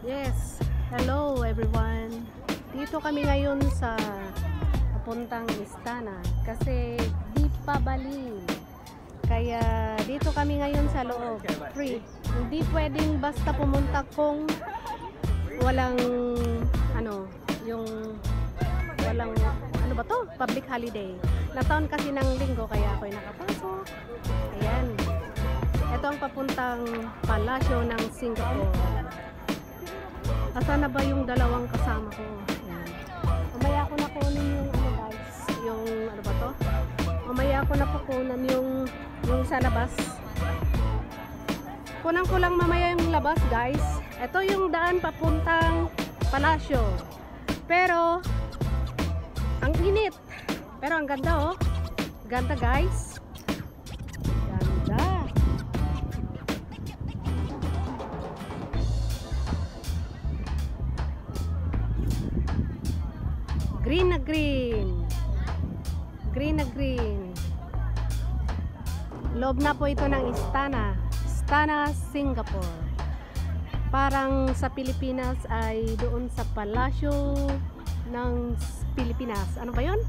Yes, hello everyone. Dito kami ngayon sa papuntang Istana kasi di pa bali. Kaya dito kami ngayon sa loob, free. Hindi pwedeng basta pumunta kung walang walang public holiday. Nataon kasi ng linggo kaya ako'y nakapasok. Ayan. Ito ang papuntang palasyo ng Singapore. Asa na ba yung dalawang kasama ko? Ayan. Mamaya ako na kunin yung guys, yung mamaya ako na kukunan yung sa labas. Kunan ko lang mamaya yung labas guys. Ito yung daan papuntang palasyo. Pero ang init. Pero ang ganda oh. Ganda guys. Ganda. Green na green. Green na green. Loob na po ito ng Istana. Istana, Singapore. Parang sa Pilipinas ay doon sa palasyo ng Pilipinas. Ano ba yun?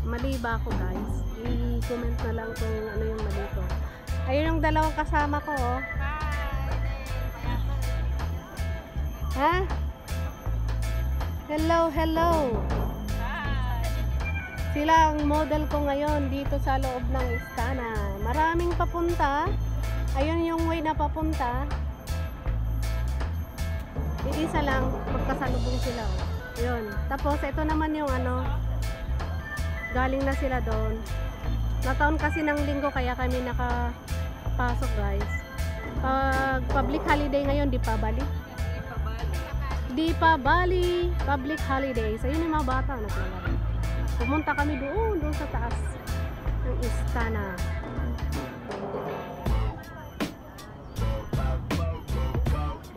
Mali ba ako guys? I-comment na lang kung ano yung mali ko. Ayun yung dalawang kasama ko oh. Ha? Hello, hello. Sila ang model ko ngayon dito sa loob ng Istana. Maraming papunta. Ayun yung way na papunta. Isa lang, magkasalubong sila oh. Yun. Tapos ito naman yung galing na sila doon. Nataon kasi ng linggo kaya kami nakapasok guys. Pag public holiday ngayon, di pa bali. Di pa bali public holiday. So yun yung mga bata naglalaro. Pumunta kami doon sa taas ng Istana.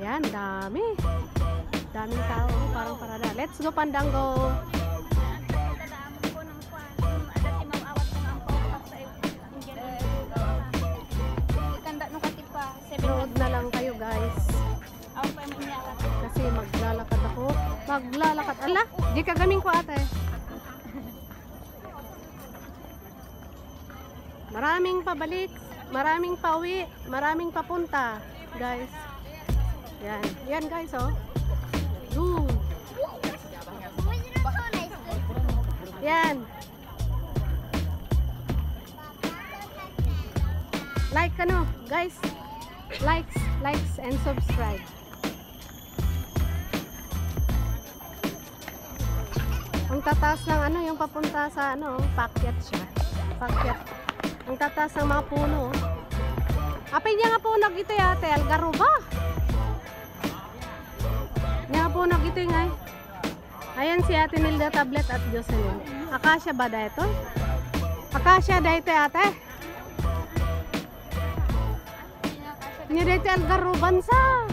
Yan, daming tao, parang parada. Let's go Pandango. Road na lang kayo guys. Kasi maglalakad ako. Maglalakad. Ala, di ka gaming ko ate. Maraming pabalik, maraming pauwi, maraming papunta guys. Yan, yan guys oh. Yan. Like guys. Likes and subscribe. Ang tataas ng yung papunta sa pakyat siya. Pakyat. Ang tataas ng mga puno. Apay niya nga punog ito yate, Algaruba. Niya nga punog ito nga. Ayan si Ate Nilda Tablet at Jocelyn. Akasya ba da ito? Akasya da ito ate? Niya dito Algaruban sa.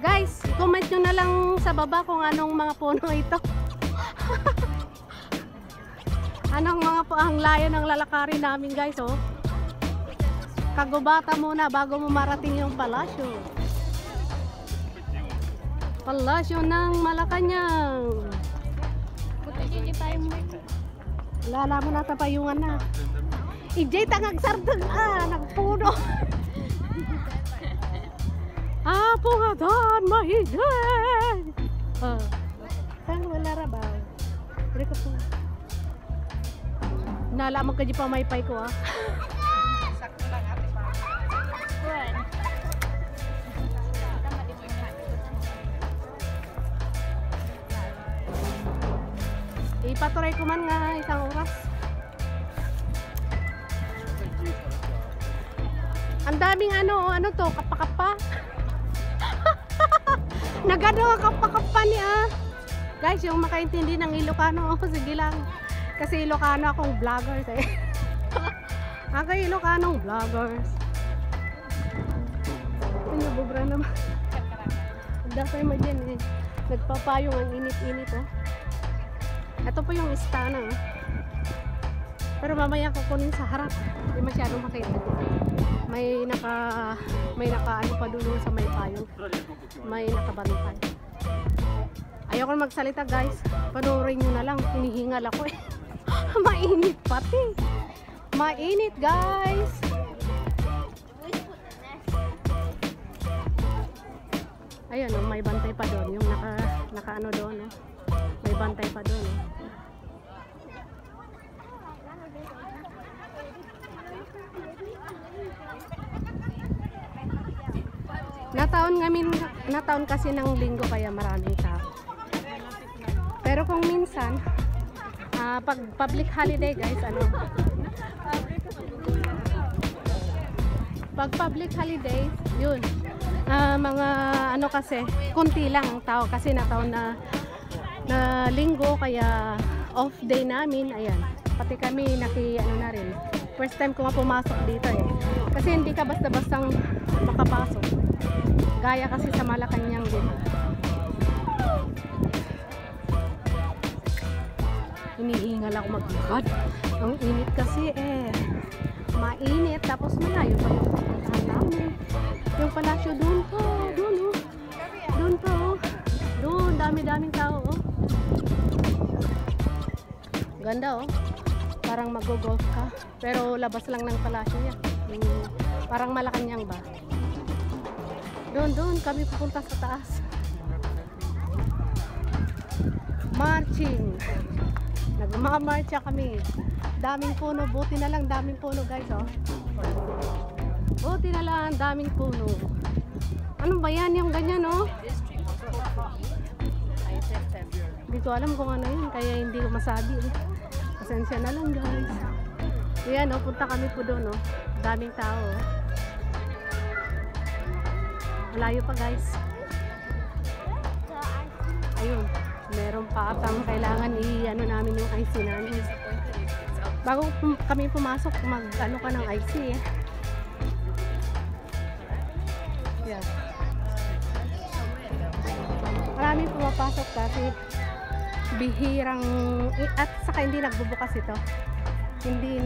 Guys, comment nyo na lang sa baba kung anong mga puno ito. Anong ang layo ng lalakarin namin guys oh. Kagubata muna bago mo marating yung palasyo. Palasyo ng Malacanang. Lala mo na tapayungan na. Ijay tangag sardang nagpuno. Pungadan mahigay. Saan wala rabaw? Hindi ko po. Nalaman ka di pa may pay ko Sakto lang ate pa. Kuwan. Ipatuloy ko man nga isang oras. Ang daming ano to, kapakapa. Nagano kapakapa niya. Guys, yung makaintindi ng Ilocano, sige lang. Kasi Ilocano akong vloggers eh. Ako Ilocanong vloggers. Nabubra naman. Dasay mo dyan eh. Nagpapayong ang init-init oh. Ito po yung Istana oh. Pero mamaya kukunin sa harap. Hindi masyadong makita. May naka ano pa doon sa may payong. may nakabantay. Ayoko na magsalita guys. Panoorin nyo na lang. Hinihingal ako eh. Mainit pati. Mainit guys. Ayun oh, may bantay pa doon. Yung naka ano doon oh. May bantay pa doon oh. Nataon kasi ng linggo kaya maraming tao. Pero kung minsan pag public holiday guys, ano, pag public holiday, yun, mga ano kasi, kunti lang ang tao kasi nataon na linggo kaya off day namin, ayan. Pati kami ano na rin. First time ko nga pumasok dito eh. Kasi hindi ka basta-bastang makapasok. Gaya kasi sa Malacanang din. Hinihingal ako maglakad. Ang init kasi eh. Mainit. Tapos malayo pa yung pupuntahan namin. Yung palasyo doon po. Doon oh. Doon po oh. Doon. Dami-daming tao oh. Ganda oh. Parang mag-golf ka. Pero labas lang ng palasyo niya. Parang Malacanang ba? Doon kami pupunta sa taas. Marching. Nagmamarcha kami. Daming puno. Buti na lang daming puno guys oh. Buti na lang daming puno. Ano ba yan yung ganyan oh? Hindi ko alam kung ano yun. Kaya hindi ko masabi eh. Pasensya na lang guys. Ayan oh, punta kami po doon oh. Daming tao oh. Malayo pa guys. Ayun, meron pa atang kailangan i-ano namin yung IC namin. Bago kami pumasok, mag-ano ka ng IC eh. Yeah. Maraming pumapasok kasi bihirang at saka hindi nagbubukas ito. Hindi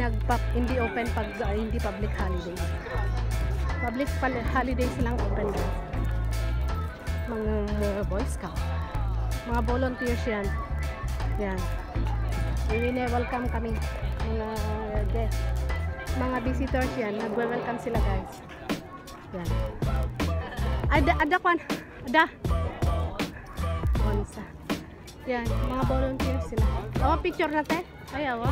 open pag hindi public holiday. Public holidays lang open guys. Mga Boy Scout. Mga volunteers yan. Yan. Welcome kami. Mga guests. Mga visitors yan. Nagwe-welcome sila guys. Yan. Ada kwan. Ada. Onsa. Yan. Mga volunteers sila. Awa picture natin. Ay awa.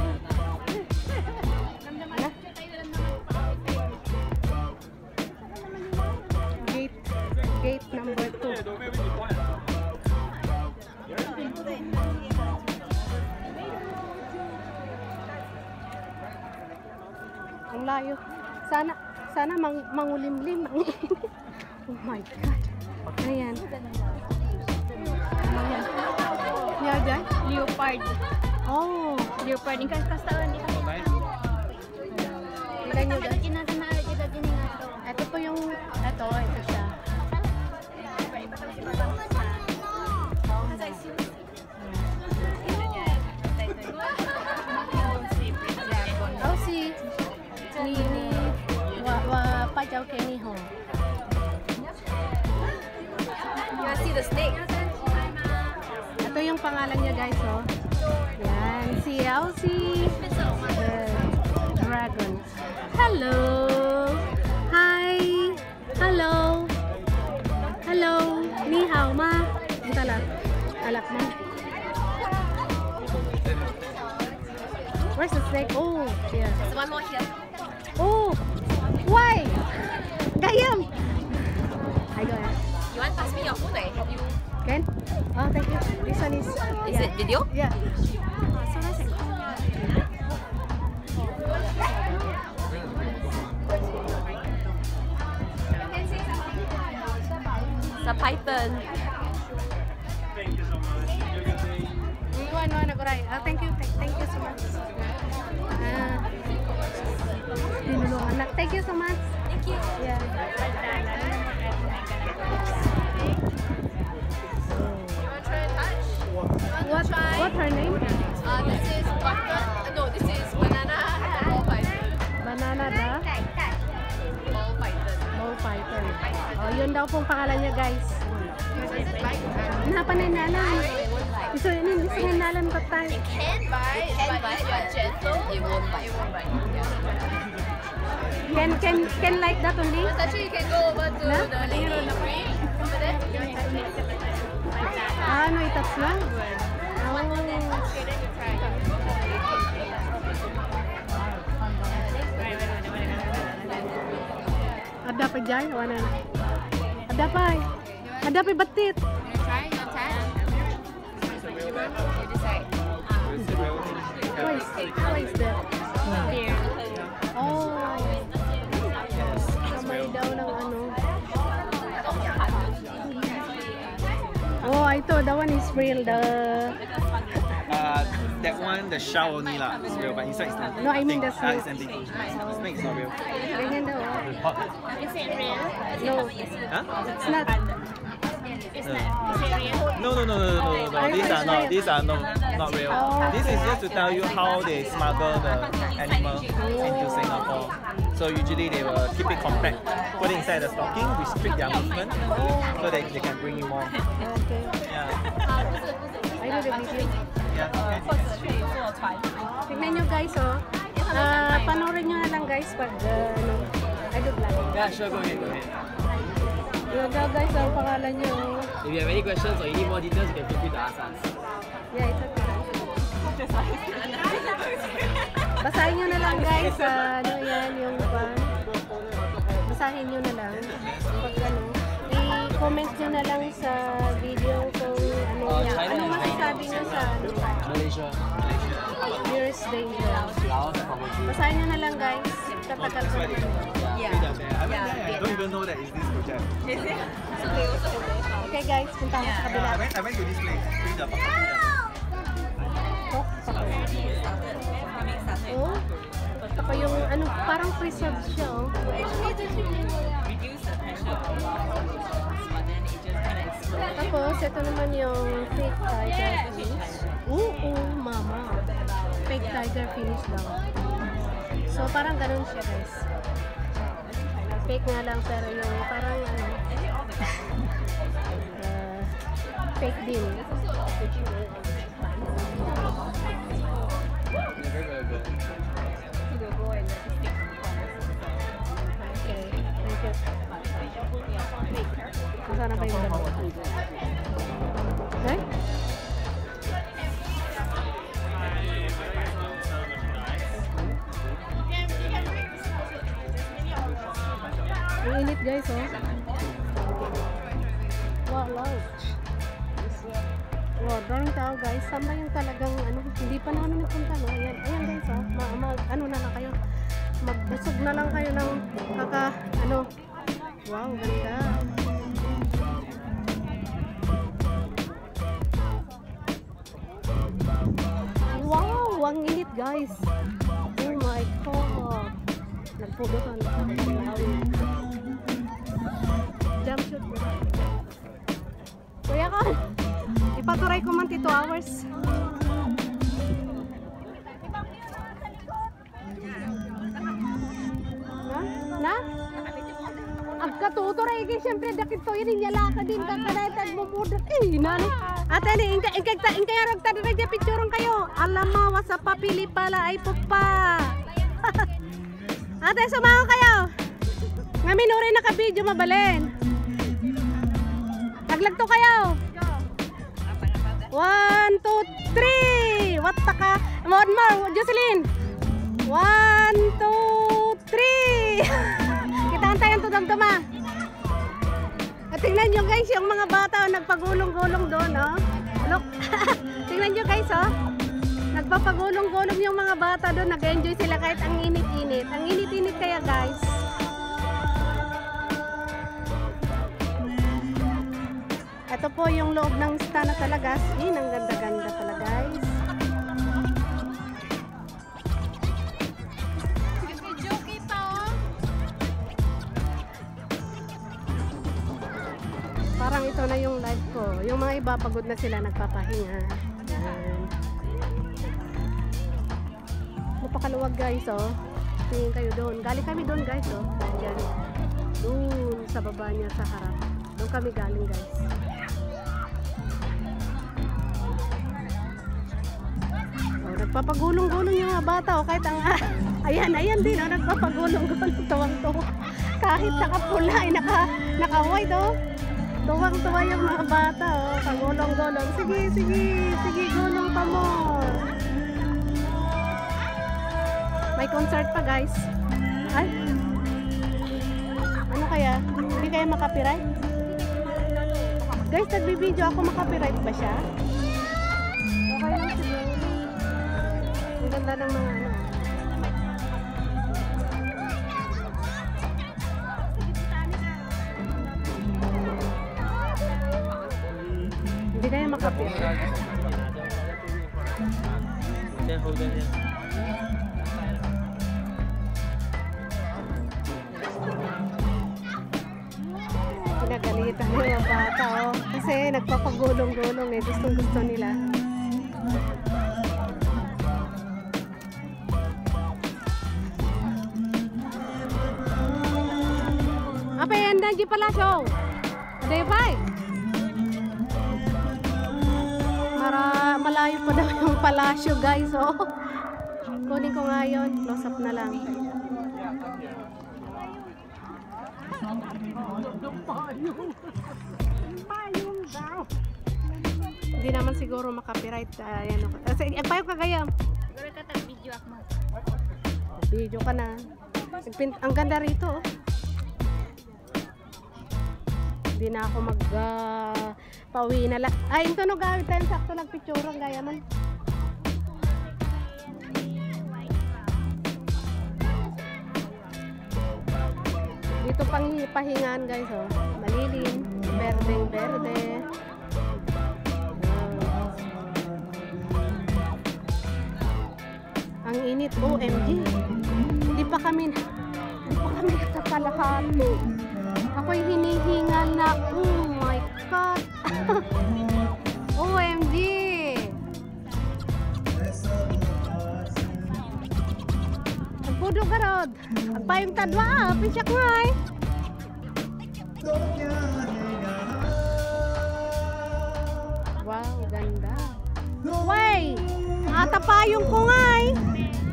Gate number 2. Ang layo. Sana mangulimlim. Oh my God. Ayan. Ayan. Yeah, guys. Leopard. Oh. Leopard. Ingkas kastawan. Ilan nyo guys? Ito po yung, ito siya. Oh, si Pajaw Kenny Ho. You see the snake? Ito yung pangalan niya guys, oh. Yan, si Elsie the Dragon. Hello! Hi! Hello! Hello! Ni hao ma! Ito lang. Alak mo. Where's the snake? Oh, yeah. There's one more here. Oh! Why? Gayam! I go ahead. You want to pass me your food? I help you. Ken? Oh, thank you. This one is... Is it video? Yeah. So nice. Sa Python. One agoray. Thank you so much. Tinulungan na. Thank you so much. Thank you. Yeah. What's her name? This is butter. No, this is banana. Ball python. Banana da? Ball python. Ball python. Oh, yun Yun daw pong pangalan niya, guys. Napaninalan. Gusto ninalan ka tayo. It can bite, but gentle. It won't bite. Can like that only? But actually, you can go over to the lady in the free. Over there. Ah, no, itats lang. Oh. Okay, then you try. Ada pa dyan? Wala na. Ada pa eh. Ada pa batit. You want to try? You want to try? You decide. What is that? Here. Oh. Kamay daw ng ano. Oh, ito. That one is real. That one, the shell only lah, is real, but inside is not. No, I mean the snake. snake. It's empty. Snake is not real. Ganyan daw. Is it real? No, Huh? it's not. It's not. Is it real? No. These are not real. Oh. This is just to tell you how they smuggle the animal into Singapore. So usually they will keep it compact, put it inside the stocking, restrict their movement, so they can bring you more. Okay. Yeah. I know the video. Yeah. Tignan nyo guys, oh. Panoorin nyo na lang guys pag, ano, I don't like. Yeah, sure, go ahead. Yun daw guys, ang pangalan nyo. If you have any questions or you need more details, you can feel free to ask us. Yeah, it's okay. Basahin nyo na lang guys, ano yan, yung pan. Basahin nyo na lang. Pag ano, i-comment nyo na lang sa video kung ano yan. Ano masasabi nyo sa ano, Malaysia, nearest danger. Laos, probably. Basahin nyo na lang guys. Tatagal ko. I don't even know that is this project. Okay guys, punta ako sa kabila. I went to this place. Oh, saka yung ano, parang preserved siya oh. Tapos, ito naman yung fake tiger finish. Oo, mama. Fake tiger finish lang. So, parang ganun siya guys. Fake nga lang, pero yung parang ano, fake din. Very, very good. Okay, thank you. Sana ba yung dalawa? Okay? Ang init guys, oh. Wow, large. Wow, daming tao guys. Sama yung talagang ano, hindi pa naman nagpunta, no? Ayan, ayan guys, oh. Ano na lang kayo. Magbusog na lang kayo ng ano. Wow, ganda. Wow, ang init guys. Oh my god. Nagpugutan. Jump shoot. Kuya ko, ipaturay ko man 2 hours. Na? Agkatuturay kay siyempre dakit to yun nyala ka din kakanaytag mo mudat nani ate ni ingkay rog tadi na picture kayo alam mo wasa papili pala ay pupa ate sumaho kayo nga minuri na ka video mabalen taglag to kayo 1, 2, 3 what ka mo Jocelyn 1, 2, 3 Kita-antayan to damdama. At tingnan nyo guys, yung mga bata nagpagulong-gulong doon, oh. Look. Tingnan nyo guys, oh. Nagpapagulong-gulong yung mga bata doon. Nag-enjoy sila kahit ang init-init. Ang init-init kaya guys. Ito po yung loob ng Istana talaga. Ang ganda-ganda pala guys. Parang ito na yung live ko. Yung mga iba pagod na sila nagpapahinga. Napakaluwag guys, oh. Tingin kayo doon. Galing kami doon guys, oh. Yan. Doon sa baba niya sa harap. Doon kami galing, guys. Oh, nagpapagulong-gulong yung mga bata. Oh, kahit ang... ayan din. Oh, nagpapagulong-gulong. Tuwang-tuwa. Kahit nakapula, ay naka-white, oh. Tuwang-tuwa yung mga bata, oh. Pagulong-gulong. Sige, gulong pa mo. May concert pa, guys. Ay. Ano kaya? Hindi kaya makapiright? Guys, nagbibideo ako, makapiright ba siya? Okay lang siguro. Ang ganda ng mga ano. Hindi kaya makapiright. Pinagalitan ng mga bata, oh. Kasi nagpapagulong-gulong eh. Gustong-gusto nila. Apa yan? Nandiyo pala show. Ada yung bay? Malayo pa daw yung palasyo, guys, oh. Kunin ko nga yun. Close up na lang. Hindi naman siguro makapiright. Ayan, kasi payong kagayam. Siguro ka tag-video ako. Video ka na. Ang ganda rito, oh. Hindi na ako pauwi na lang. Ay, ito no, gawin tayo sakto nagpicturang gaya man. Dito pang pahingan, guys, oh. Malilim, berde. Ang init, OMG. Hindi pa kami nakakalahati. Ako'y hinihingal na, oh my God. OMG. Pudo garod. Agpayong tadwa, pisyak nga eh. Wow, ganda. Way! Atapayong ko nga eh.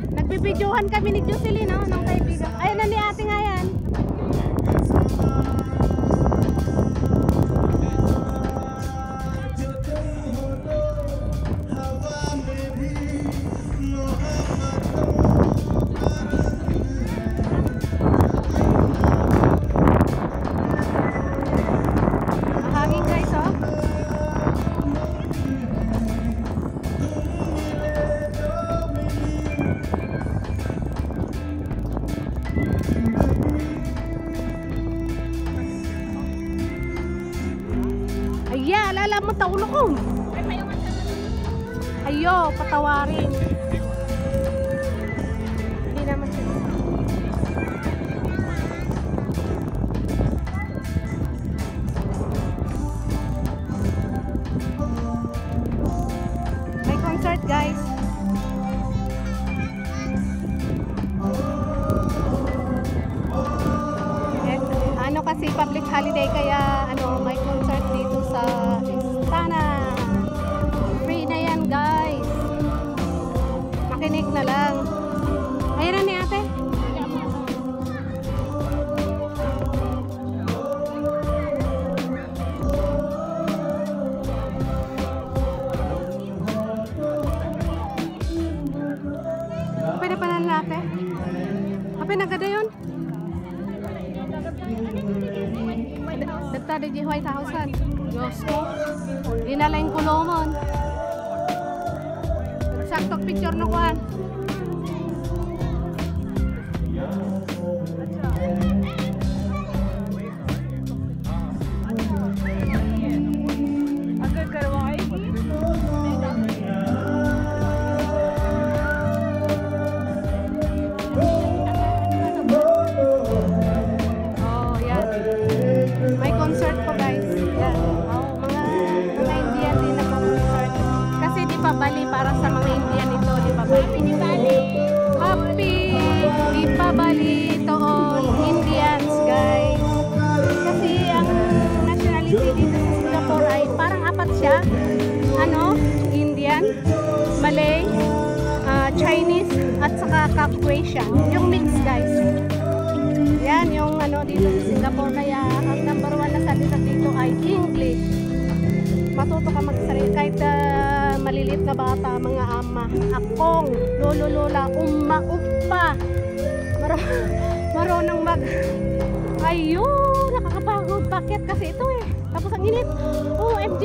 Nagbibidyohan kami ni Jocelyn, no? Nung kaibigan. Ayun na ni ate nga yan. Ay, alala mo taulo ko. Ayo, patawarin. Hindi naman siya. May concert, guys. Ano kasi public holiday kaya ano may concert dito sa Istana. Free na yan, guys. Makinig na lang. Ayun na ni ate. Pwede pa na ate. Apa nagada yun? Dagta di White House. Diyos ko. Di na lang kulomon. Saktong picture na kuhan. Bali para sa mga Indian ito, di ba? community dito sa Singapore ay parang apat siya. Ano? Indian, Malay, Chinese, at saka Caucasian. Yung mix, guys. Yan, yung ano dito sa Singapore. Kaya ang number 1 na salita dito ay English. Matuto ka magsalita kahit malilit na bata, mga ama, akong, lolo, lola, umma, uppa. Marunong mag... Ayun, nakakapagod. Bakit? Kasi ito eh. Tapos ang init. OMG.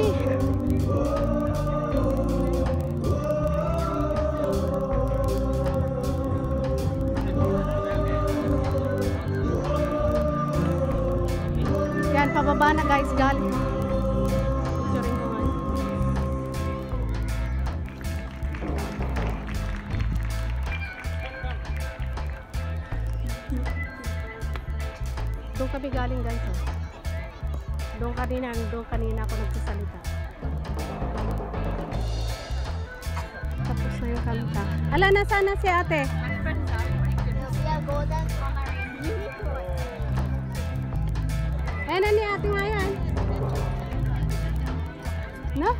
Yan, pababa na guys, galing. Picturing ko nga. Doon kami galing guys. Oh. Doon kanina ako nagsasalita. Tapos na yung kanta. Ala, nasaan na si ate? Ayan na ni ate nga yan. No?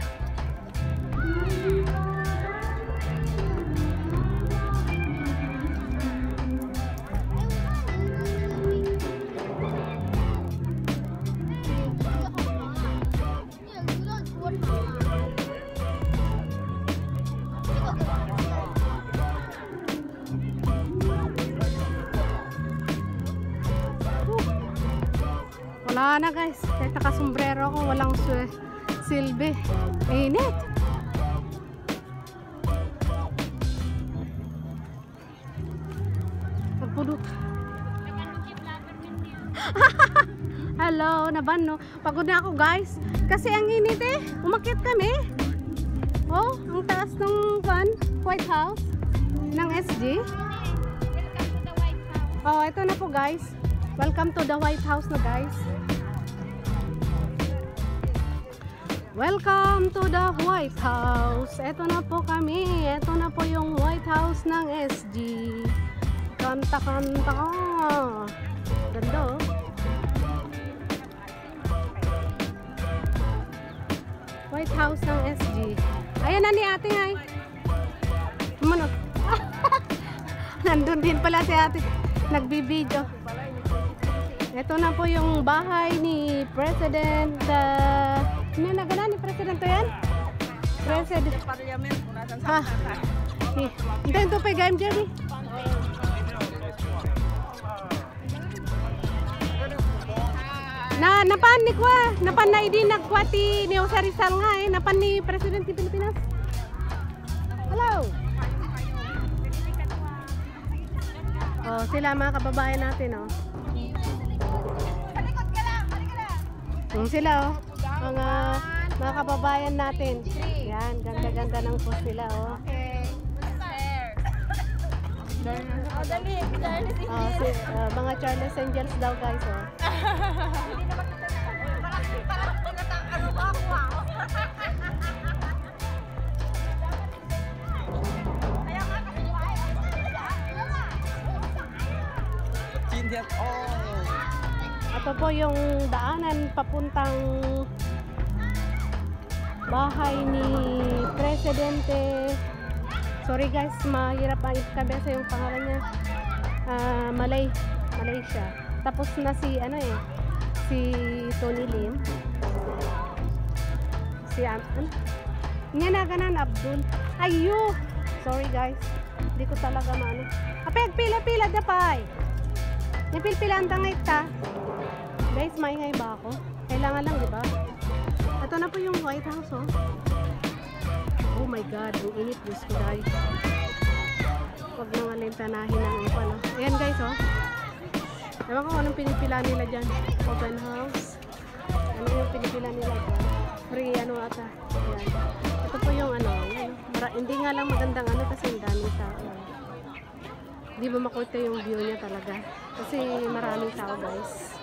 Wala na guys, kahit nakasombrero ko, walang silbi. Init. Nagpudot. Hello, nabano. Pagod na ako guys. Kasi ang init eh. Umakyat kami. Oh, ang taas ng White House ng SG. Oh, ito na po guys. Welcome to the White House na guys. Welcome to the White House. Ito na po kami. Ito na po yung White House ng SG. Kanta-kanta ka. Ganda oh. White House ng SG. Ayan na ni ate nga eh. Mano? Nandun din pala si ate. Nagbibideo. Ito na po yung bahay ni President. Ano na gana ni President to yan? President. Ah. Hintayin to pa yung Jerry. Napanik wa. Napanay din nagkwati ni Jose Rizal nga eh. Napan ni President ng Pilipinas. Hello. Oh, sila mga kababayan natin oh. Sila oh, mga kababayan natin. Yan, ganda-ganda ng post nila oh. Mga Charles Angels daw guys oh. Ito po yung daanan papuntang bahay ni Presidente. Sorry guys, mahirap ang ikabesa yung pangalan niya. Malaysia. Tapos na si ano eh, si Tony Lim. Si nga na ganan Abdul. Ayo. Sorry guys. Hindi ko talaga maano. Apeg pila-pila dapay. Napilpila ang tangay ta. Guys, maingay ba ako? Kailangan lang, di ba? Ito na po yung White House, oh. Oh my God, ang init. Diyos ko, guys. Huwag nang alintanahin ng upan, oh. Ayan, guys, oh. Ewan ko anong pinipila nila dyan. Open house. Ano yung pinipila nila dyan? Free, ano ata. Ayan. Ito po yung, ano, hindi nga lang magandang ano kasi ang dami tao. Hindi ba makita yung view niya talaga? Kasi maraming tao, guys.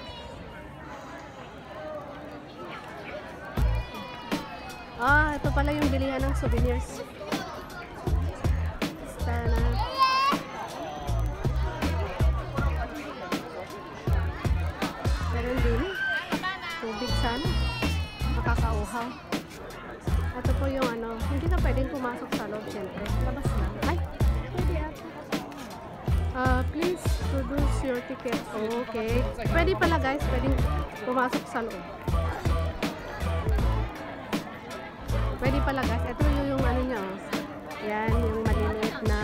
Ah, ito pala yung bilihan ng souvenirs. Sana. Meron din. Tubig sana. nakakauhaw. Ito po yung ano, hindi ka pwedeng pumasok sa loob, syempre. Labas lang. Ay, pwede ata. Please produce your ticket. Okay. Pwede pala guys, pwedeng pumasok sa loob. Pwede pala guys. Ito yung ano nyo. Yan, yung maliliit na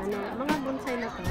ano, mga bonsai na to.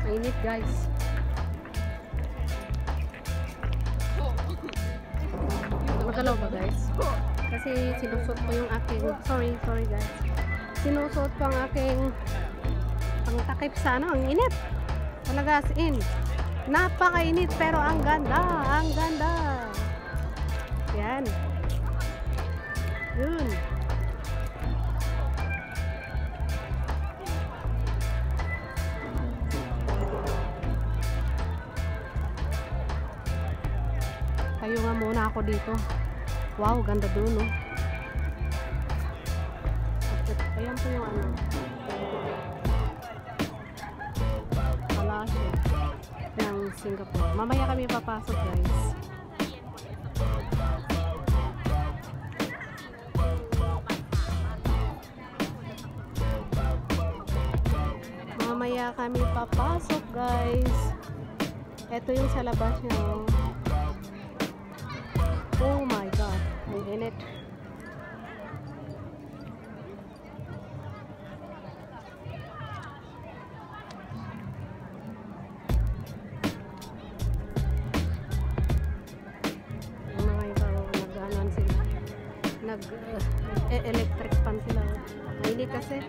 Mainit guys. Magalaw ba guys? Kasi sinusot ko yung aking, sorry guys. Sinusot ko ang aking pangtakip sa ano, ang init. Talaga as in. Napakainit pero ang ganda, ang ganda. Yan. Yun. Tayo nga muna ako dito. Wow, ganda doon, no? Ayan po yung ano. Palasyo ng Singapore. Mamaya kami papasok, guys. Mamaya kami papasok, guys. Ito yung sa labas niya, oh. Oh my god, ang init. Yung mga iba, nag-anuan sila. Nag-electric fan sila. Mainit kasi.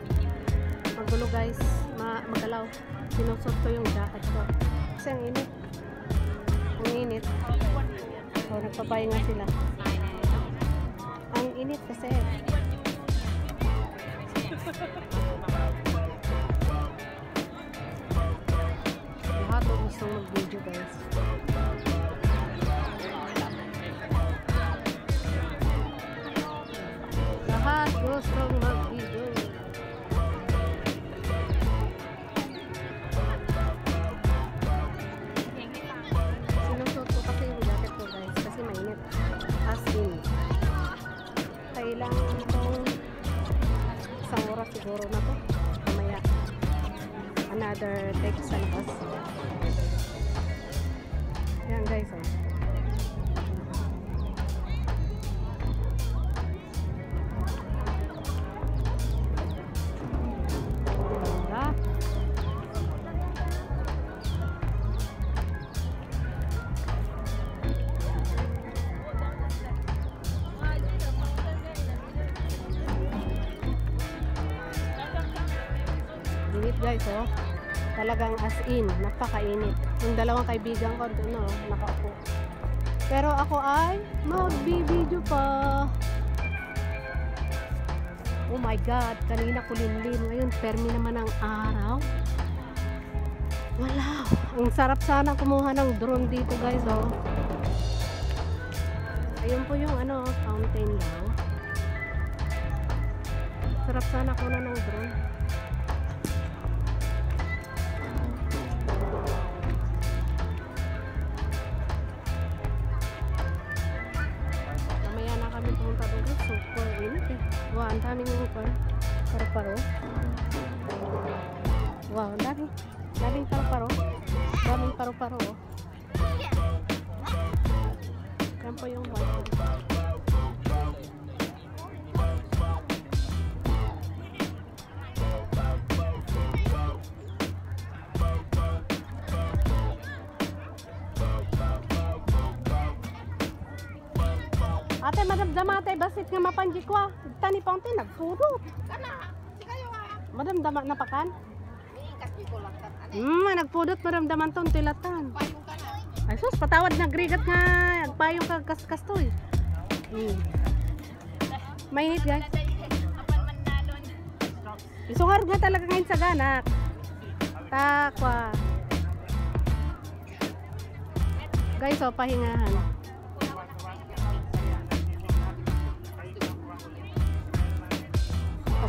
Magulo guys, magalaw. Sinusot ko yung jacket ko. Kasi ang init. Ang init. So, nagpapahinga sila. Ang init kasi. Lahat o gustong mag-video guys. Lahat gustong mag-video. Sinusot ko kasi yung jacket ko guys. Kasi mainit. As in. Kailangan itong isang oras siguro na to. Mamaya. Another take sa labas. Yan guys, oh. Init guys, oh. Talagang as in, napakainit. Yung dalawang kaibigan ko doon, oh, nakaupo. Pero ako ay magbibideo pa. Oh my god, kanina kulimlim. Ngayon, permi naman ang araw. Wow, ang sarap sana kumuha ng drone dito guys, oh. Ayun po yung ano, fountain daw. Sarap sana kuha ng drone. Super init eh. Wow, ang daming paru-paro. Wow, ang daming paru-paro. Daming paru-paro. Yan po yung white. Ate, madamdama ate, basit nga mapanji ko ah. Tani paunti, nagpuro. Kana, si kayo ha. Madamdama na pakan. Ikas ko lang sa ano. Nagpudot madamdaman to, tilatan. Payong kana. Ay sus, patawad na grigat nga. Payong kagkaskas to eh. Mainit guys. Apan man nalon. Isungar nga talaga ngayon sa ganak. Takwa. Guys, oh, pahingahan.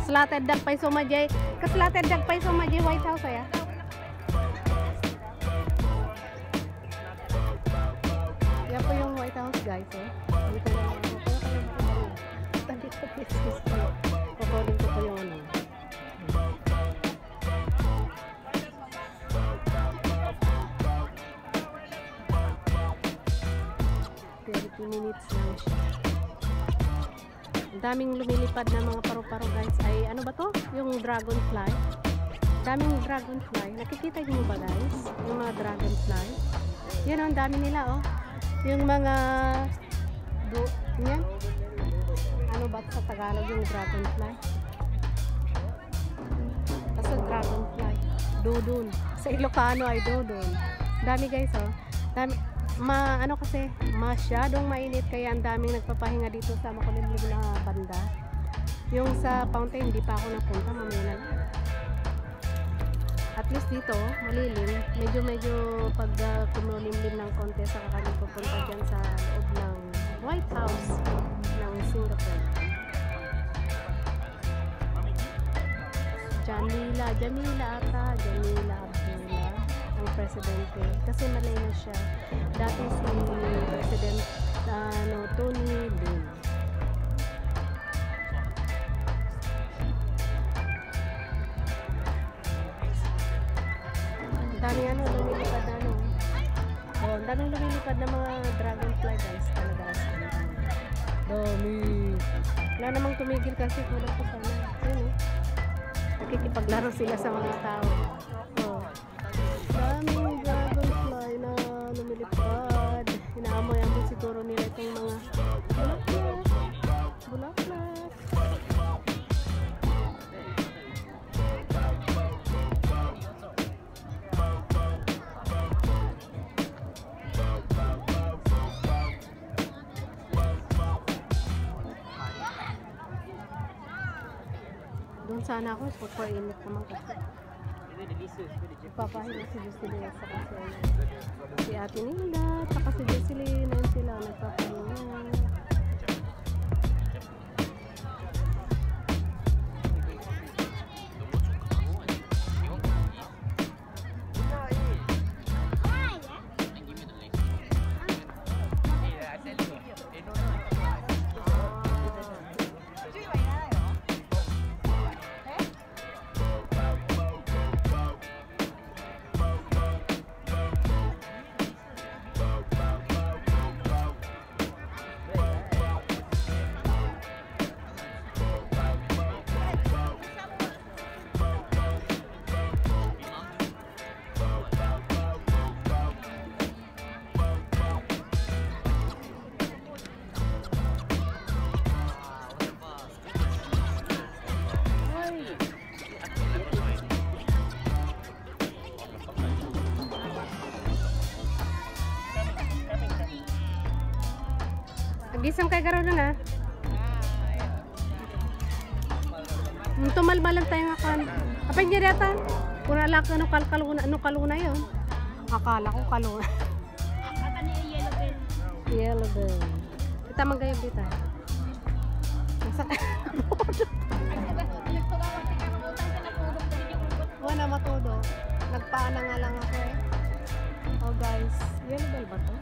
Kaslated dag pay sumajay. Kaslated dag pay sumajay White House ya. Yan po yung White House guys, oh. Dito na ako. Dito po business ko. Kukunin ko po yung ano. 30 minutes lang siya. Ang daming lumilipad na mga paru-paro guys. Ay ano ba to? Yung dragonfly. Daming dragonfly. Nakikita niyo ba guys? Yung mga dragonfly. Yan ang dami nila oh. Yung mga yan. Ano ba sa Tagalog yung dragonfly? Basta dragonfly. Dudun. Sa Ilocano ay dudun. Dami guys oh. Dami. Ano kasi masyadong mainit kaya ang daming nagpapahinga dito sa makulimlim na banda. Yung sa fountain hindi pa ako napunta, mamaya na lang. At least dito malilim, medyo pag kumulimlim ng konti saka kami pupunta dyan sa loob ng White House ng Singapore. Jamila Abdullah ang presidente kasi malay na siya. Dati si President Tony Lim. Daming lumilipad na oh, daming lumilipad na mga dragonfly guys talaga. Dami. Wala namang tumigil kasi kulang ko sana. Ayun nakikipaglaro sila sa mga tao. Oh. Daming dragonfly na lumilipad. Inaamoy-amoy siguro nila itong mga bulaklak. Doon sana ako, super init naman kasi. Papahinga si Jocelyn sa kasi si Ate Nilda, saka si Jocelyn, ayun sila nagpapahinga. Gisang kay garo na. Tumalmalan tayo nga kan. Apa yung data? Kung alak ano kaluna yun. Akala ko kaluna. Aka ni yellow bell. Yellow bell. Kita magayab dito. Wala matudo. Nagpaana nga lang ako eh. Oh guys, yellow bell ba to?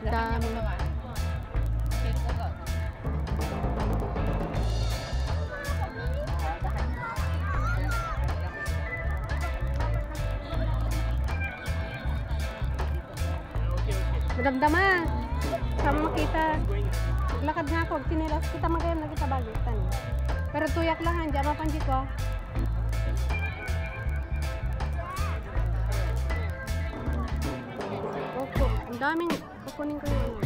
Dami. Madamdama. Sama makita. Lakad nga ako. Tinilas kita magayam na kita bagitan. Pero tuyak lang, hindi mapanjit ko. Opo, ang daming kukunin ko yung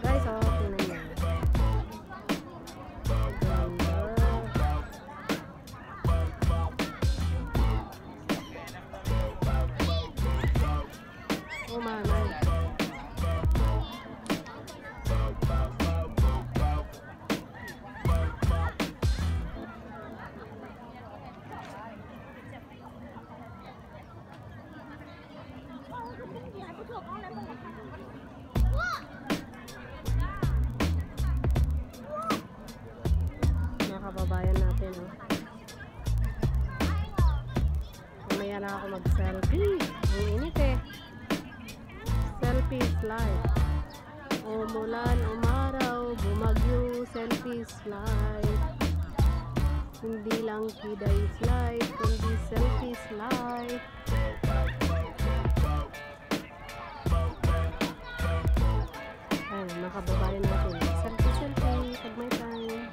guys, oh, tingnan niyo. Ganda. Oh, manay. Mga kababayan natin, oh. Mamaya na ako mag-selfie. Ang init eh. Selfie is life. Umulan, umaraw, bumagyo, selfie is life. Hindi lang kida is life, kundi selfie is life. Ayun, mga kababayan natin. Selfie, selfie, pag may time.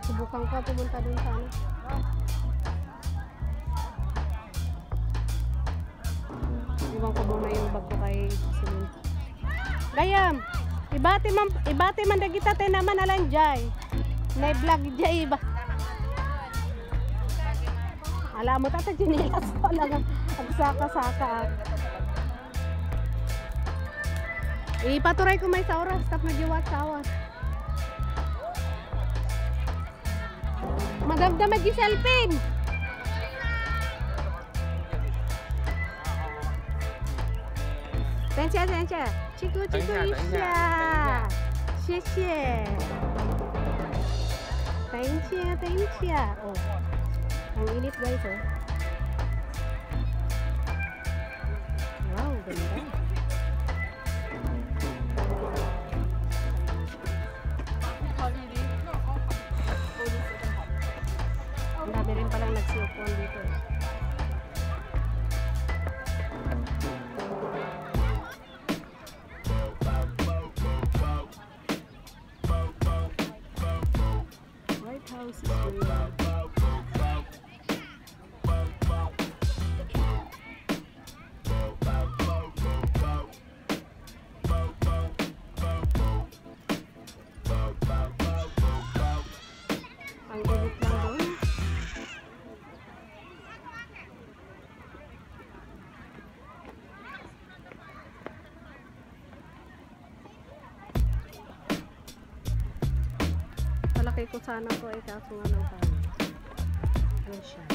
Subukan ka pumunta dun sa ano. Iwan ko muna yung bag ko kay Celine. Gayam! Ibati man na kita tayo naman alang jay. Na-vlog jay iba. Alam mo tata jinilas ko lang ang saka-saka. Ipaturay ko may sa oras. Tap nagyuwat-sawas. Madamdamad yung cellphone. Tensya. Chiku isya. Xie. Tensya. Oh. Ang init guys, oh. Wow, ganda. Ang dami rin palang nagsiupuan dito. White House is real. Ang init lang doon. Palaki ko sana to eh, kaso nga lang tayo. Ayan siya.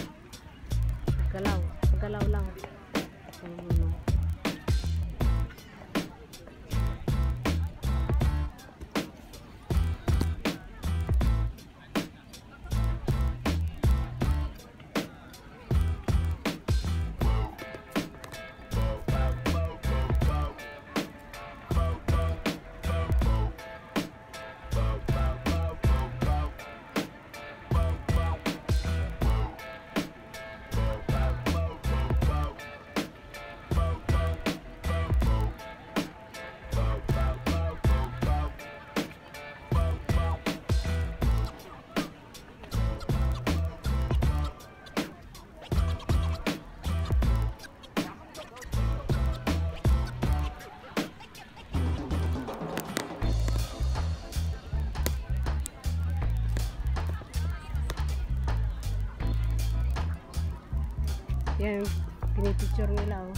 Galaw lang. Yan, pinipicture nila, oh.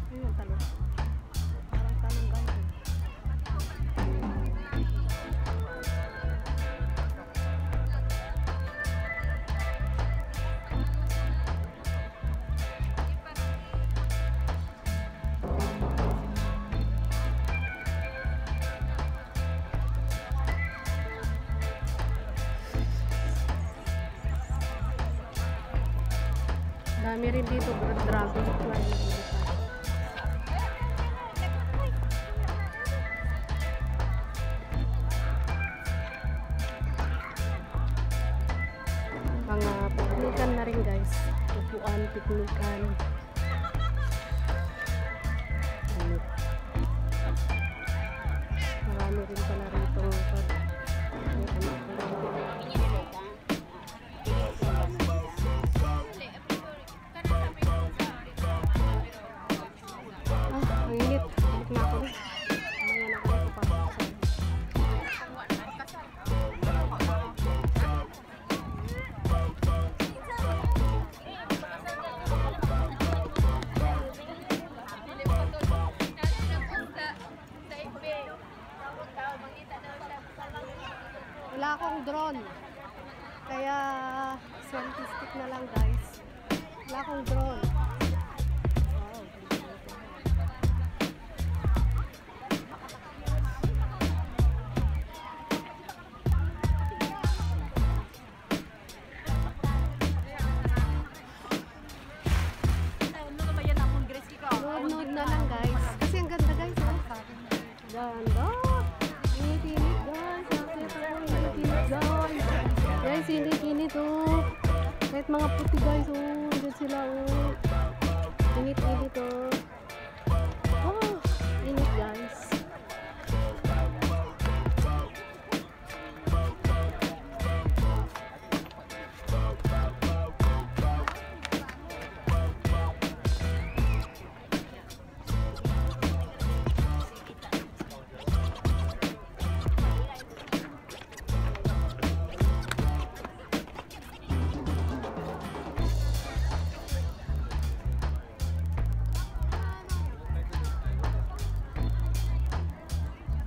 Ayun, talong. Parang talong ganito. Dami rin dito, dragon fly. Mga piknikan na rin guys. Upuan, piknikan. Marami rin pala rito. Ang init. Balik na ako. Mamaya na ako papasok. Wala akong drone. Kaya scientific na lang guys. Wala akong drone. Wow. Nood na lang guys. Kasi ang ganda guys. Ganda. Init-init guys. Nakita ko init-init guys. Guys, init-init oh. Kahit mga puti guys oh. Diyan sila oh. Init-init oh. Oh, init guys.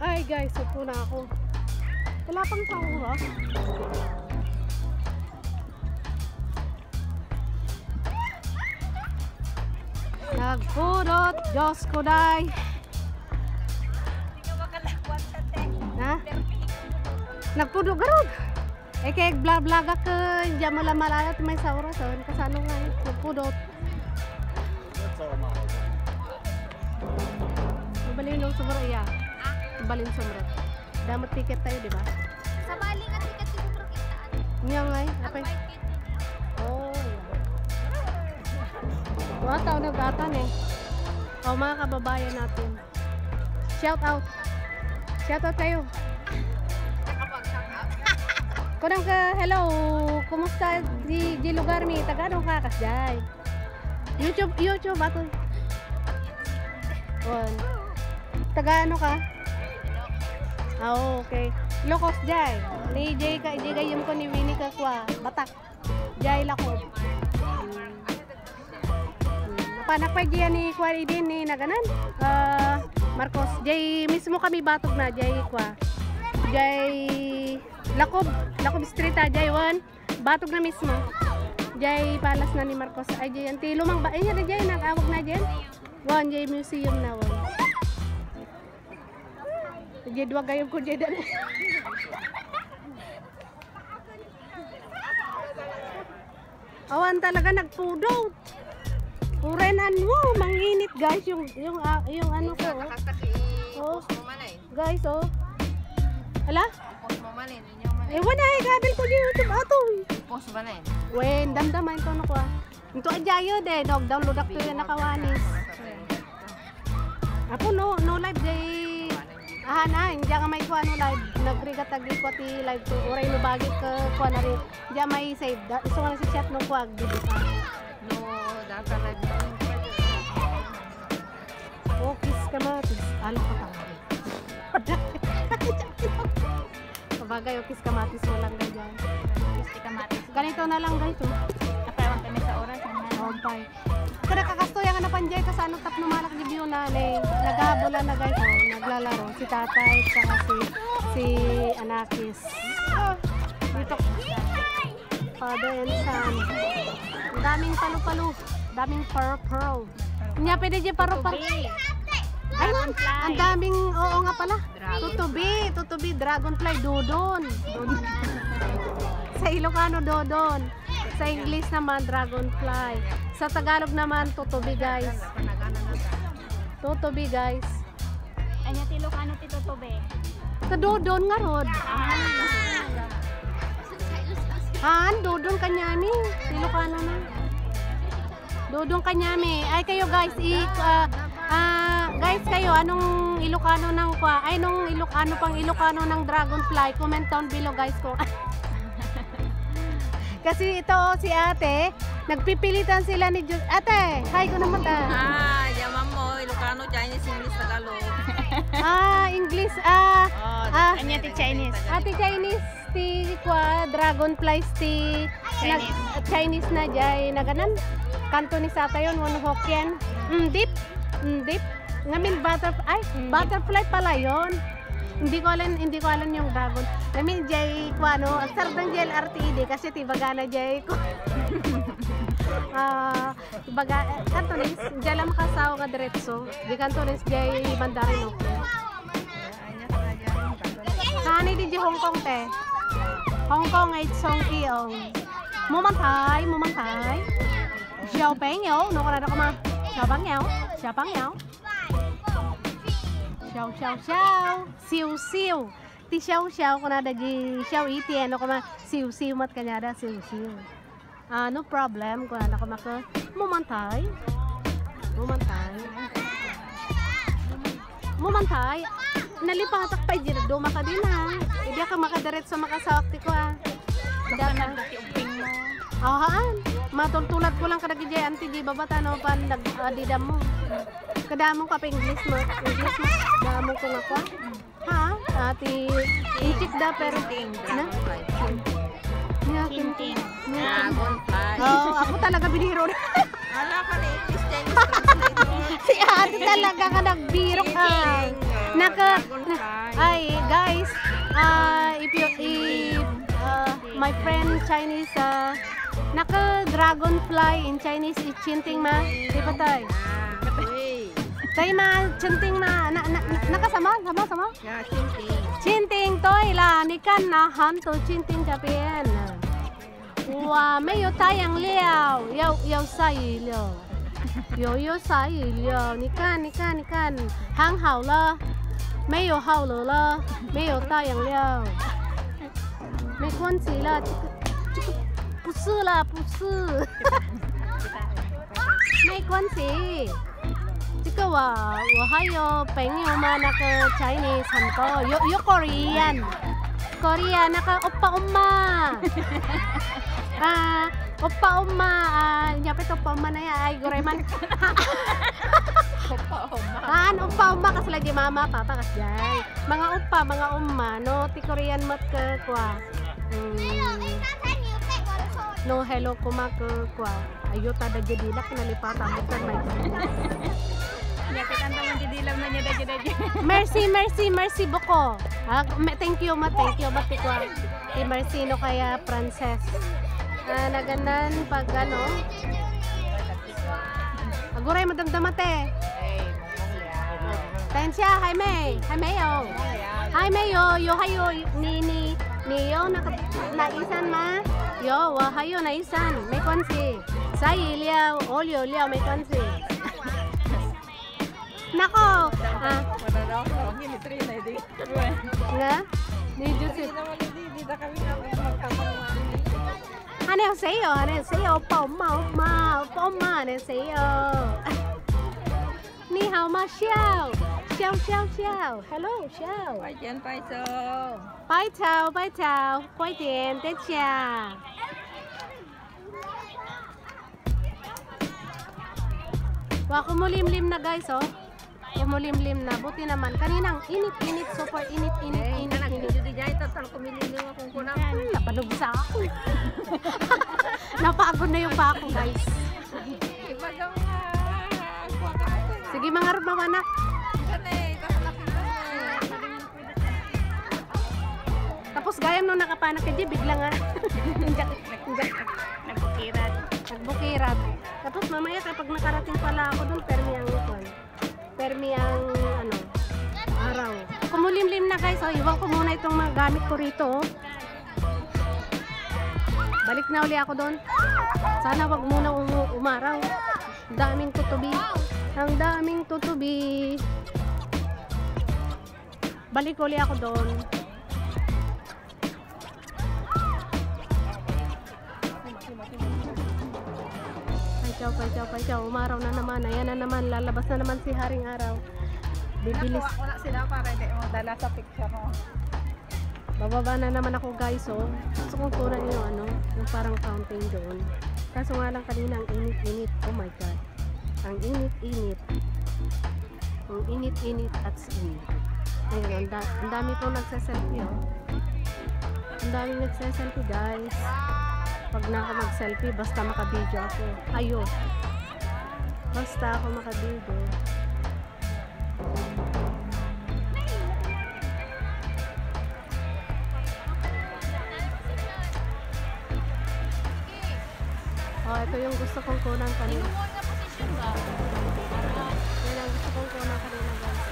Ay guys, upo na ako. Wala pang sahur ah. Nagpudot, Diyos ko day. Ha? Nagpudot garod. Eh kaya vlog ka, hindi mo lang malayat may sahur ah. Kasano nga eh, nagpudot. Mabalin yung sumuro iya. Balin sumro. Damot tiket tayo, di ba? Sa bali nga tiket siguro kitaan. Niya nga eh. Apay. Oh. Mga tao nagatan eh. O mga kababayan natin. Shout out. Shout out kayo. Kunang ka, hello. Kumusta di lugar mi? Taga anong kakas jay? YouTube ato. Taga ano ka? Ah, okay. Lokos jay. Ni Jay ka, gayam ko ni Winnie ka kwa. Batak. Jay Lakob. Napanak pa diyan ni kwa din ni naganan. Marcos. Jay mismo kami batog na Jay kwa. Jay Lakob. Lakob Street Jay 1. Batog na mismo. Jay palas na ni Marcos. Ay Jay anti lumang ba niya Jay nag-awag na diyan. One Jay Museum na one. Jadi dua gayam ko jadi. Awan talaga nagpudot. Urenan mo, manginit guys yung ano ko. Oh. Guys oh. Ala? Ewan na gabil ko di YouTube ato. Post ba na yun? Wen damdaman ko no ko. Ito ajayo de dog download ako yung nakawanis. Ako no live day. Na, hindi ka may kuha no live. Nagrigat ko ti live to. Oray no bagit ka kuha na rin. Hindi may save. Iso nga na si chat nung kuha. Dito ka. No, data live na yun. Oh, kiss ka matis. Alam ka pa. Kabagay, oh, kiss ka matis mo lang ganyan. Kiss ka matis. Ganito na lang guys. Napayawan kami sa oras. Okay. Kada kakastoy ang napanjay ka sa ano tap no malak di view na naghabulan na guys oh, naglalaro si tatay at si Anakis. Dito. Father and son. Ang daming palu-palu, daming paro-paro. Nya pwede di paro-paro. Ay, ang daming oo nga pala. Tutubi, dragonfly, dodon. Sa Ilocano dodon. Sa English naman, dragonfly. Sa Tagalog naman, tutubi guys. Tutubi guys. Anya ti Ilocano ti tutubi. Kadodon nga rod. Han, dodon kanyami. Ilocano na. Dodon kanyami. Ay kayo guys, guys kayo, anong Ilocano ng kwa? Ay, nung Ilocano pang Ilocano ng dragonfly? Comment down below guys ko. Kasi ito si ate, nagpipilitan sila ni Diyos. Ate, hi ko naman ta. Yaman mo, Ilocano, Chinese, English, Tagalog. English, Anya ti Chinese. ate Chinese, ti kwa, dragonflies, ti Chinese na jay, naganan. Kanto ni Sata yun, one Hokkien. Deep. Ngamin butterfly pala yun. Hindi ko alam yung dragon. Ngamin jay ko ano, agsar ng jay RTD kasi tibaga na jay ko. Tibaga Cantonese, jay lang makasawa ka diretso. Di Cantonese jay Mandarin okay. Hani di jay Hong Kong te. Hong Kong ay Song Kiong. Mumantay. Xiao Bang Yao, no ka na ma. Xiao Bang Yao. Siu. Ti xiao ko na dagi xiao iti ano ko ma. Siu mat kanyada siu. No problem ko na ko maka. Mumantay. Nalipatak pa jira do maka din ha. Hindi ka makadiretso makasakti ko ha. Dakan ti uping mo. Matultulat ko lang kadagi jay anti di babata no pan didam mo. Kadamong ka pa English mo. Damo ko nga kwa. Ha? Ati inchik da pero na. Tintin. Dragonfly. Ako talaga biniro. Hala ka na English, Chinese translator. Si ate talaga ka nagbiro ka. Ay guys, if my friend Chinese naka-dragonfly in Chinese is chinting ma. Di ba tay? Tay ma, chinting ma. Nakasama? Sama? Yeah, chinting. Chinting toy la. Nikan na han to chinting Japan. Wow, 没有太阳了，要下雨了，又下雨了。你看，很好了，没有好了，没有太阳了，没关系了，这个不是啦，不是，没关系。这个我还有朋友嘛，那个 Chinese 很多，有 Korean 那个 oppa Umma, nyapit Oppa Umma na yan, ay Goreman. Oppa Umma kasi lagi mama, papa kasi yan. Mga Umma, no, ti Korean mat ke kwa. No, hello kuma ke kwa. Ayo tada jadilak nalipatan mo kan may. Nyakitan naman didilam na niya daji. Merci boko. Thank you ma ti kwa. Ti Merci no kaya Frances. Naganan pag ano. Aguray madamdamate. Tensya, Jaime yo hayo ni yo naisan ma. Yo hayo naisan. May kwansi. Sai liao, olio liao may kwansi. Nako. Nga? Ni Joseph. 안녕하세요. 오빠, 엄마, 안녕하세요. 니하오마, xiao. Hello, xiao. 拜见拜走。拜chào, quay tiền, tết chà. Wah, kumulimlim na guys, oh. Kumulimlim na. Buti naman. Kaninang init, super init. Jadi jahit tatang kumililing akong kunang. Napanugsa ako. Napagod na yung pako, guys. Ibagang Sige, mga mawanak. Tapos gayam nung nakapanak ka di, bigla nga. Nagbukirat. Tapos mamaya kapag nakarating pala ako dun, permi ang araw. Kumulimlim na guys, iwan ko muna itong mga gamit ko rito. Balik na uli ako doon. Sana wag muna umaraw. Ang daming tutubi. Ang daming tutubi. Balik uli ako doon. Paisaw. Umaraw na naman. Ayan na naman. Lalabas na naman si Haring Araw. Bibilis. Wala sila para hindi mo dala sa picture mo. Bababa na naman ako guys, oh. Gusto kong kunan yung ano, yung parang fountain doon. Kaso nga lang kanina ang init-init. Oh my god. Ang init-init. Ang init-init at init. Ayun, ang dami pong nagse-selfie, oh. Ang dami nagse-selfie guys. Pag na ako mag-selfie, basta makabidyo ako. Ayo. Basta ako makabidyo. Oh, ito yung gusto kong kunan kanina. Yan ang gusto kong kunan kanina guys.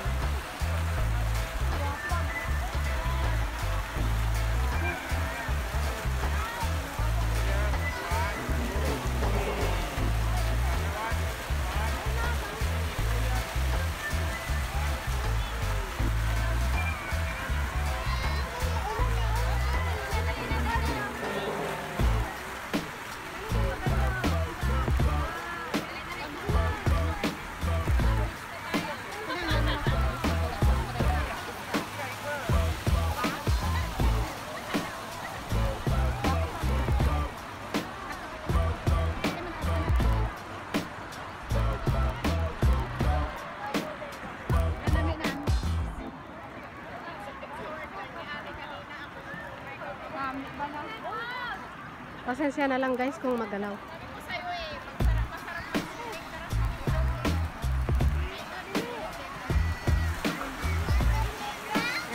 Pasensya na lang guys kung magalaw.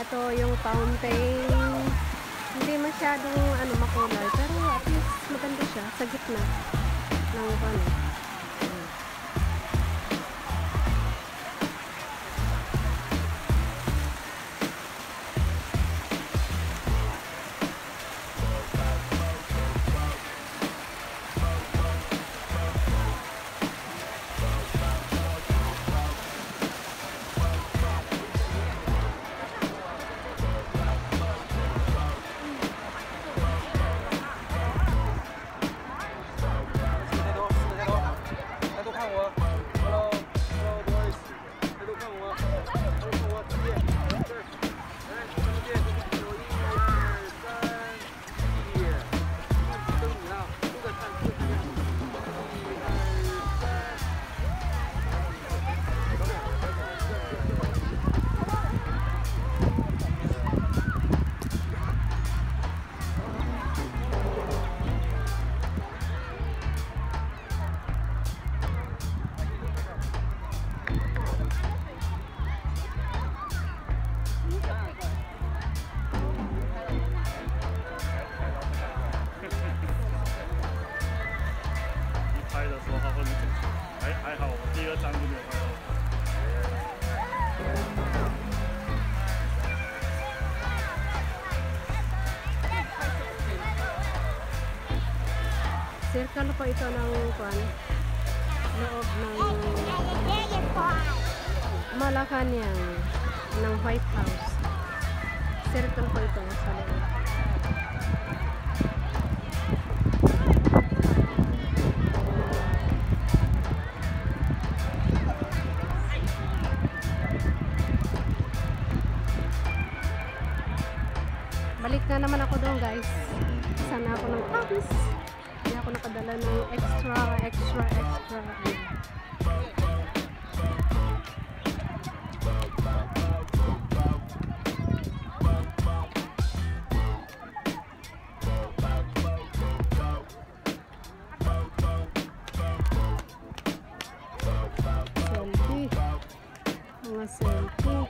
Ito yung fountain. Hindi masyadong ano makulay pero at least maganda siya sa gitna ng ano. Circle po ito ng loob ng Malacanang ng White House. Circle po ito sa loob. Balik na naman ako doon guys. Sana ako ng pawis. Hindi ako nakadala ng extra. Selfie. Mga selfie.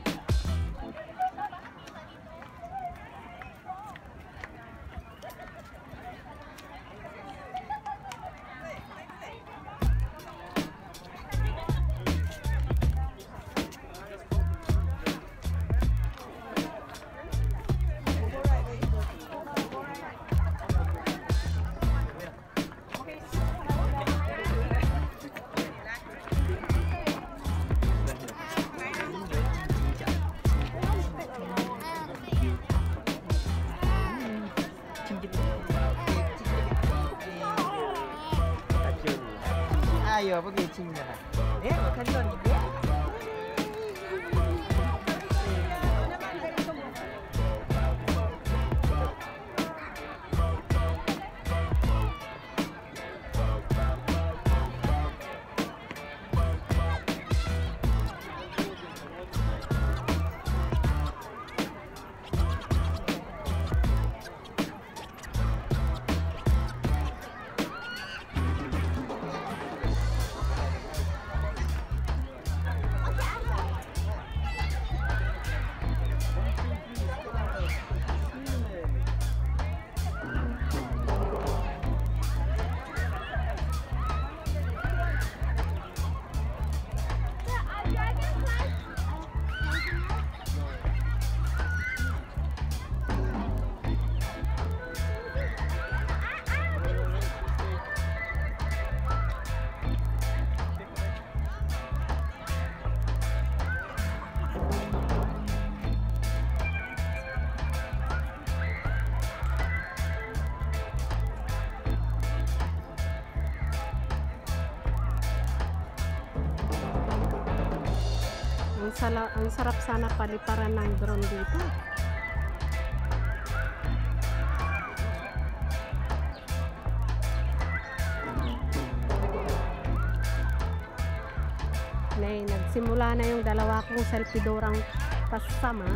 加油，不可以亲的。哎，我看到你。Ang sarap sana paliparan ng drone dito. Nagsimula na yung dalawa kong selfie-dorang kasama.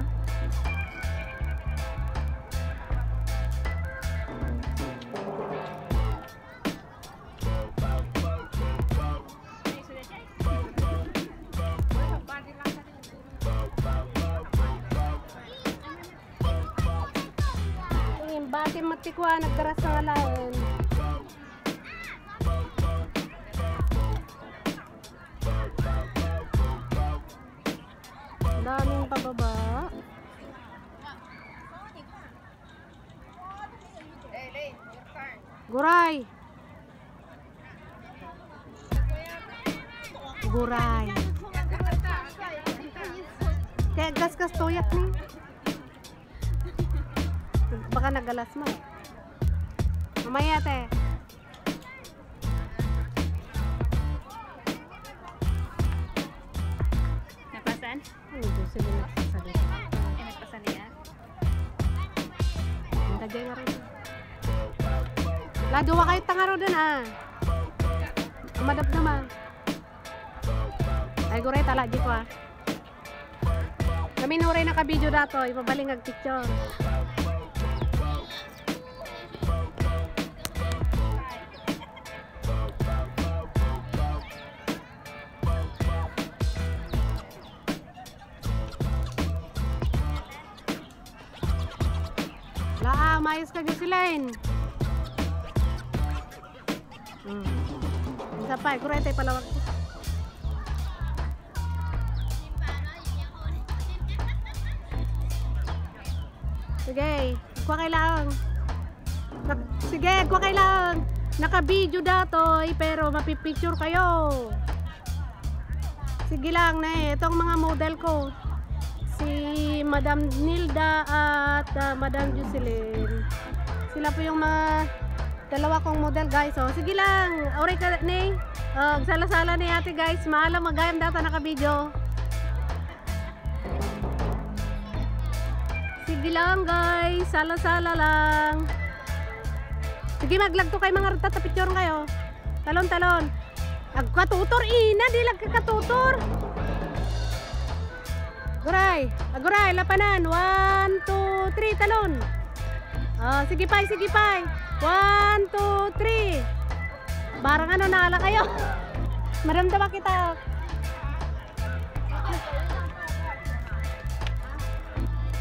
Bati matikwa nagdaras ng alain. Daming pababa. Guray. Guray. Kaya gas-gas tuyat ni. Baka nagalas mo. Mamaya te. Napasan? Hindi sila nagpasalita. Nagpasan niya? Hindi nga rin. Laduwa kayo tangaro dun ah. Madap naman. Ay guray tala di ko ah. Kami nuray naka-video dato. Ipabaling ag-picture. Mayos ka dyan sila yun. Isa pa, kurete palawag ko. Sige, kuha kailangan. Sige, kuha kailangan. Naka-video datoy, pero mapipicture kayo. Sige lang na eh. Itong mga model ko. Si Madam Nilda at Madam Jocelyn. Sila po yung mga dalawa kong model guys. So, sige lang. Aray ka ni. Sala-sala ni ate guys. Maalam magayam data naka-video. Sige lang guys. Sala-sala lang. Sige maglag to kay mga rata picture kayo. Talon-talon. Agkatutor ina. Di lang kakatutor. Guray, aguray, lapanan. 1, 2, 3, talon. Sige pay, sige pay. 1, 2, 3. Barang ano, naala kayo. Maramdaman kita.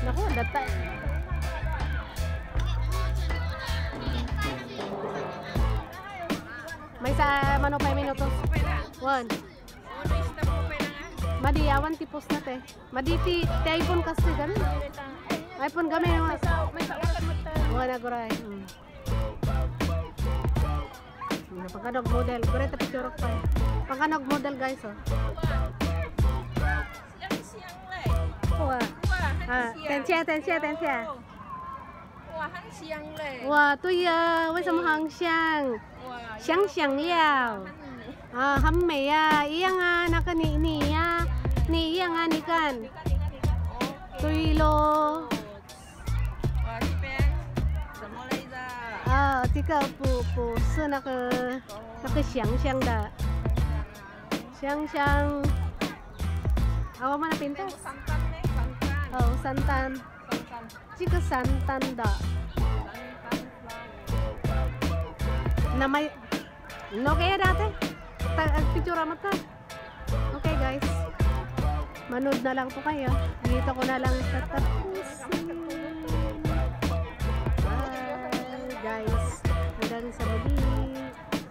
Naku, data. May sa mano pa minutos. 1. Madi awan tipos na te. Madi ti iPhone kasi gani. iPhone kami may sa wala guray. Pagkanog model, guray ta picture pa. Pagkanog model guys oh. Wah. Tensia. Wah, hang xiang leh. Wah, 对呀，为什么航香？香香料。Ah, hamme ya. Iya nga naka ni ya. Ni iya nga ni kan. Tuilo. 这边什么来着？啊，这个不是那个香香的，香香。Awa mana pintas? 三单呢？三单。 Oh, santan. 三单。 这个santan的。Namay. No kaya dati? Picture mo ta. Okay guys. Manood na lang po kayo. Dito ko na lang tatapusin. Bye guys. Hanggang sa muli.